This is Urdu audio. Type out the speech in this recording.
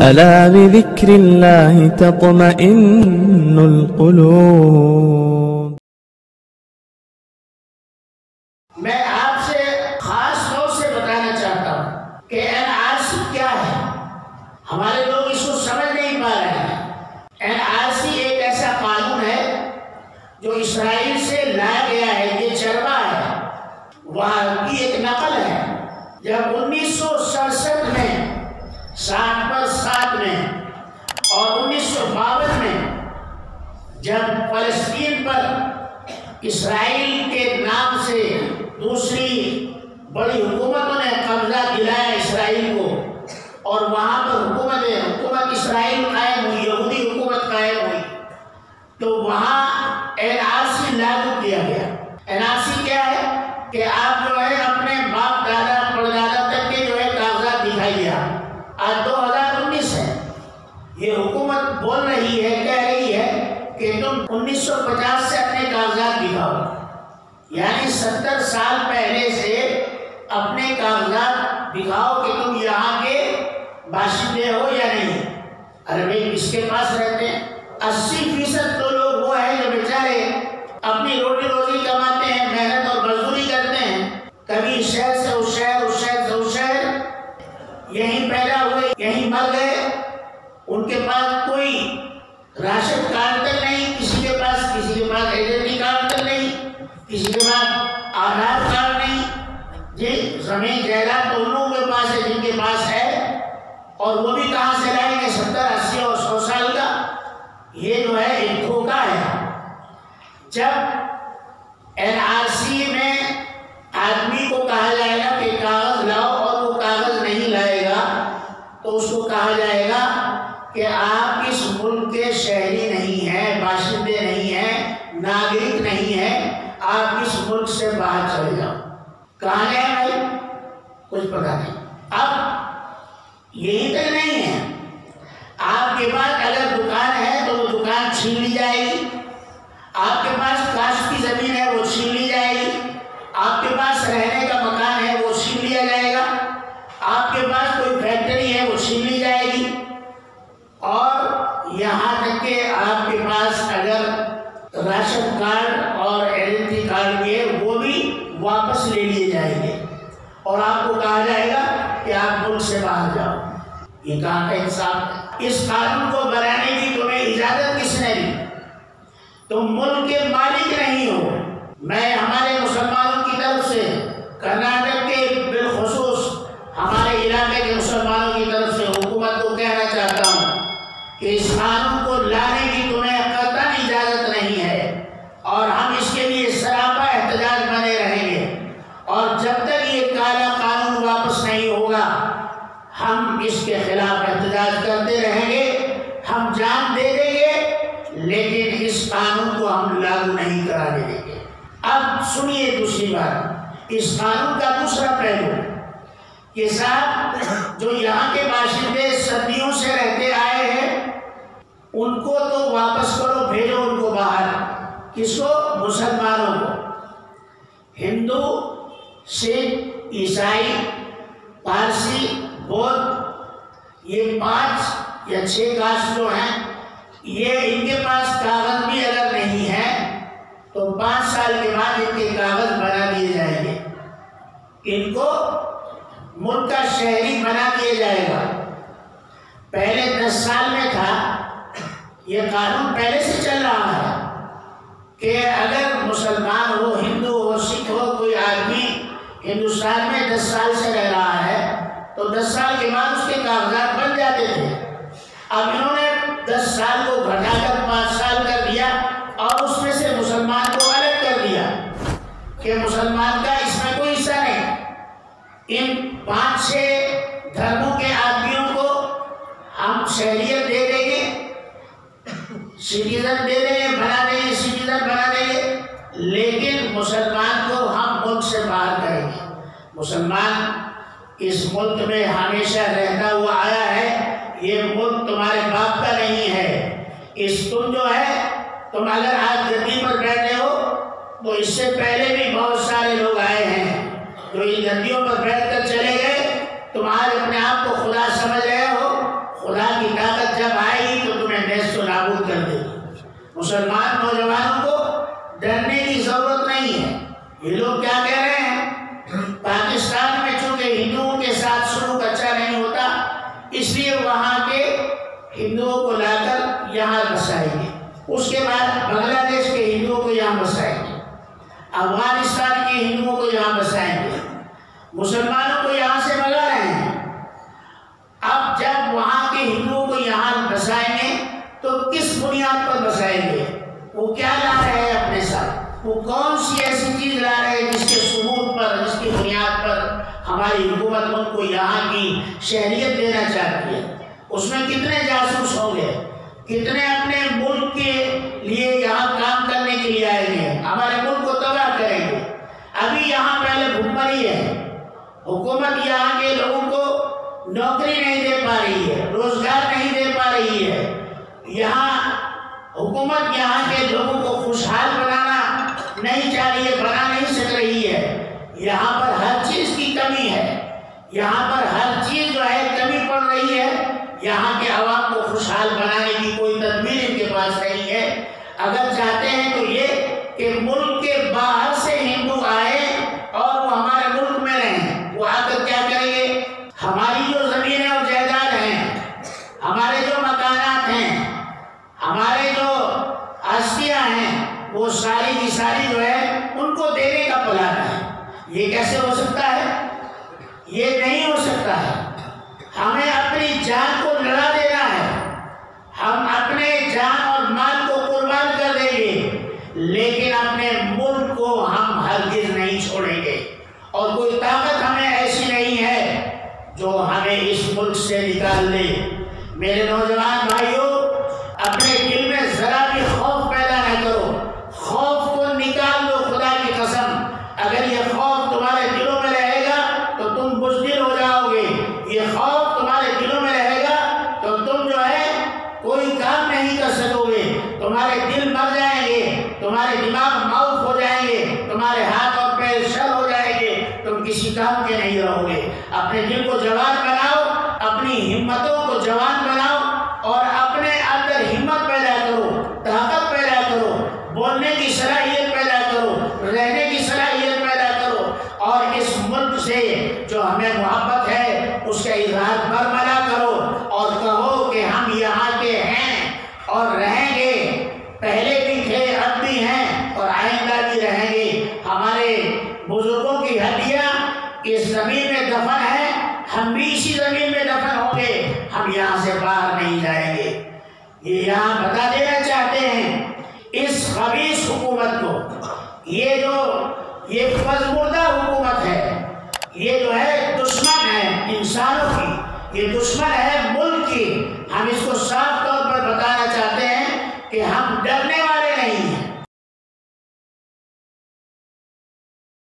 ألا بذكر الله تطمئن القلوب. میں آپ سے خاص طور سے بتانا چاہتا ہوں کہ NRC کیا ہے. ہمارے لوگ اس کو سمجھ نہیں پا رہے ہیں. NRC ایک ایسا قانون ہے جو اسرائیل سے لایا گیا ہے. یہ چربا ہے، وہاں کی ایک نقل ہے. جب 1967 میں 60 میں اور 1952 میں جب فلسطین پر اسرائیل کے نام سے دوسری بڑی حکومتوں نے قبضہ دلایا اسرائیل کو، اور وہاں پر حکومت اسرائیل قائم ہوئی، یہودی حکومت قائم ہوئی، تو وہاں NRC لاگو کیا گیا. NRC کیا ہے کہ آپ جو ہے اپنے باپ دادا پردادا تک کے جو ہے کاغذات دکھائیے. آج 2019 ہے، یہ حکومت بول رہی ہے، کہہ رہی ہے کہ تم 1950 سے اپنے کاغذات دکھاؤ. یعنی 70 سال پہلے سے اپنے کاغذات دکھاؤ کہ تم یہاں کے باشندے ہو یا نہیں. ارے بھائی کس کے پاس رہتے ہیں؟ 80% تو لوگ وہ ہیں جو بیچارے اپنی روٹی روزی کماتے ہیں، محنت اور مزدوری کرتے ہیں، کبھی شہر سے اس شہر، اس شہر سے اس شہر، یہیں پیدا ہوئے یہیں مر گئے. ان کے پاس کوئی راشن کارڈ تک نہیں، کسی کے پاس آئیڈینٹی کارڈ تک نہیں، کسی کے پاس آدھار کارڈ نہیں. جی زمین جائیداد تو ان لوگوں کے پاس ہے جن کے پاس ہے، اور وہ بھی کہاں سے لائیں گے 70 80 اور 100 سال کا. یہ جو ہے ایک دھوکہ ہے. جب NRC میں آدمی کو کہا جائے گا کہ کاغذ لاؤ اور وہ کاغذ نہیں لائے گا تو اس کو کہا جائے گا کہ آپ اس ملک کے شہری نہیں ہیں، باشندے نہیں ہیں، ناگرک نہیں ہیں، آپ اس ملک سے باہر چلے جاؤ. کہاں گئے بھائی؟ کچھ پتا نہیں. اب یہی تک نہیں ہے، آپ کے پاس اگر دکان ہے تو وہ دکان چھین لی جائے گی. آپ کے پاس کاشت کی زمین ہے وہ چھین لی جائے گی. آپ کے پاس رہنے کا مکان ہے وہ چھین لیا جائے گا. آپ کے پاس کوئی فیکٹری ہے وہ چھین لی جائے گی. اور یہاں تک کہ آپ کے پاس اگر راشن کارڈ اور آئیڈینٹی کارڈ کے وہ بھی واپس لے لیے جائیں گے، اور آپ کو کہا جائے گا کہ آپ ملک سے باہر جاؤ. یہ کہاں کا انصاف ہے؟ اس قانون کو بنانے کی تمہیں اجازت کس نے دی؟ تم ملک کے مالک نہیں ہو. میں ہمارے مسلمانوں کی طرف سے، کرناٹک کے بالخصوص ہمارے علاقے کے مسلمانوں کی طرف سے حکومت کو کہنا چاہتا ہوں کہ اس قانون کو لانے کی تمہیں قطعاً اجازت نہیں ہے، اور ہم اس کے لیے سراپا احتجاج بنے رہیں گے. اور جب تک یہ کالا قانون واپس نہیں ہوگا ہم اس کے خلاف احتجاج کرتے رہیں گے. ہم جان دے دیں گے لیکن اس قانون کو ہم لاگو نہیں کرانے دیں گے. اب سنیے دوسری بات، اس قانون کا دوسرا پہلو کہ صاحب جو یہاں کے باشندے صدیوں سے رہتے آئے ہیں ان کو تو واپس کرو، بھیجو ان کو باہر. کس کو؟ مسلمانوں کو. ہندو، سکھ، عیسائی، پارسی، بودھ، یہ 5 یا 6 کاسٹ جو ہیں، یہ ان کے پاس کاغذ بھی اگر نہیں ہے تو 5 سال کے بعد ان کے کاغذ بنا دیے جائیں گے. ان کو ملک کا شہری بنا دیا جائے گا. پہلے 10 سال میں تھا، یہ قانون پہلے سے چل رہا ہے کہ اگر مسلمان ہو، ہندو ہو، سکھ ہو، کوئی آدمی ہندوستان میں 10 سال سے رہ رہا ہے تو 10 سال کے بعد اس کے کاغذات بن جاتے تھے. اب انہوں نے 10 سال کو گھٹا کر 5 سال کر دیا، اور اس میں سے مسلمان کو الگ کر دیا کہ مسلمان کا اس میں کوئی حصہ نہیں. ان 5-6 دھرموں کے آدمیوں کو ہم شہریت دے دیں گے، سٹیزن دے دیں گے، بنا دیں گے، سٹیزن بنا دیں گے، لیکن مسلمان کو ہم ملک سے باہر کریں گے. مسلمان اس ملک میں ہمیشہ رہتا ہوا آیا ہے. یہ ملک تمہارے باپ کا نہیں ہے. تم جو ہے، تم اگر آج گدی پر بیٹھے ہو تو اس سے پہلے بھی بہت سارے لوگ آئے ہیں جو ان گدیوں پر بیٹھ کر چلے گئے. تم آج اپنے آپ کو خدا سمجھ رہے ہو، خدا کی طاقت جب آئے گی تو تمہیں نیست و نابود کر دے گی۔ مسلمان نوجوانوں کو ڈرنے کی ضرورت نہیں ہے۔ یہ لوگ کیا کہہ رہے ہیں؟ پاکستان میں چونکہ ہندوؤں کے ساتھ سلوک اچھا نہیں ہوتا، اس لیے وہاں کے ہندوؤں کو لا کر یہاں بسائیں گے، اس کے بعد بنگلہ دیش کے ہندوؤں کو یہاں بسائیں گے، افغانستان کے ہندوؤں کو یہاں بسائیں گے، مسلمانوں کو یہاں سے بھگا رہے ہیں۔ اب جب وہاں کے ہندوؤں کو یہاں بسائیں گے تو کس بنیاد پر بسائیں گے؟ وہ کیا لا رہے ہیں اپنے ساتھ؟ وہ کون سی ایسی چیز لا رہے ہیں جس کے ثبوت پر، جس کی بنیاد پر ہماری حکومت ان کو یہاں کی شہریت دینا چاہتی ہے؟ اس میں کتنے جاسوس ہوں گے، کتنے اپنے ملک کے لیے یہاں کام کرنے کے لیے آئیں گے، ہمارے ملک کو تباہ کریں گے۔ ابھی یہاں پہلے بھوکمری ہے، حکومت یہاں کے لوگوں کو نوکری نہیں دے پا رہی ہے، روزگار نہیں دے پا رہی ہے۔ یہاں حکومت یہاں کے لوگوں کو خوشحال بنانا نہیں چاہ رہی ہے، بنا نہیں سک رہی ہے۔ یہاں پر ہر چیز کی کمی ہے، یہاں پر ہر چیز جو ہے کمی پڑ رہی ہے۔ یہاں کے عوام کو خوشحال بنانے کی کوئی تدبیر ان کے پاس نہیں ہے۔ اگر چاہتے ہیں تو یہ کہ ملک کے باہر سے ہندو آئے اور وہ ہمارے ملک میں رہیں، وہ آ کر کیا کریں گے؟ ہماری جو زمینیں اور جائیداد ہیں، ہمارے جو مکانات ہیں، ہمارے جو اشیاء ہیں، وہ ساری کی ساری جو ہے ان کو دینے کا پلان ہے۔ یہ کیسے ہو سکتا ہے؟ یہ نہیں ہو سکتا ہے۔ ہمیں اپنی جان کو لڑا دینا ہے، ہم اپنے جان اور مال کو قربان کر دیں گے، لیکن اپنے ملک کو ہم ہرگز نہیں چھوڑیں گے۔ اور کوئی طاقت ہمیں ایسی نہیں ہے جو ہمیں اس ملک سے نکال دے۔ میرے نوجوان بھائیوں، اپنے دل میں ذرا بھی خوف پیدا نہ کرو، خوف کو نکال دو خدا کی قسم۔ اگر یہ خوف تمہارے دلوں میں رہے گا تو تم بزدل ہو جاؤ گے، یہ خوف تمہارے دلوں میں رہے گا تو تم جو ہے کوئی کام نہیں کر سکو گے، تمہارے دل مر جائیں گے، تمہارے دماغ معاف ہو جائیں گے، تمہارے ہاتھ اور پیر شل ہو جائیں گے، تم کسی کام کے نہیں رہو گے۔ اپنے دل کو جوان بناؤ، اپنی ہمتوں کو جوان بناؤ اور اپنے اندر ہمت پیدا کرو، طاقت پیدا کرو، بولنے کی صلاحیت پیدا کرو، رہنے کی صلاحیت پیدا کرو، اور اس ملک سے جو ہمیں محبت ہے اس کا اظہار برملا کرو اور کہو کہ ہم یہاں کے ہیں اور رہیں گے، پہلے بھی تھے، اب بھی ہیں اور آئندہ بھی رہیں گے۔ ہمارے بزرگوں کی ہڈیاں اس زمین میں دفن ہیں، ہم بھی اسی زمین میں دفن ہوں گے، ہم یہاں سے باہر نہیں جائیں گے۔ یہ یہاں بتا دینا چاہتے ہیں اس خبیث حکومت کو، یہ پزمردہ حکومت ہے، یہ جو ہے دشمن ہے انسانوں کی، یہ دشمن ہے ملک کی۔ ہم اس کو صاف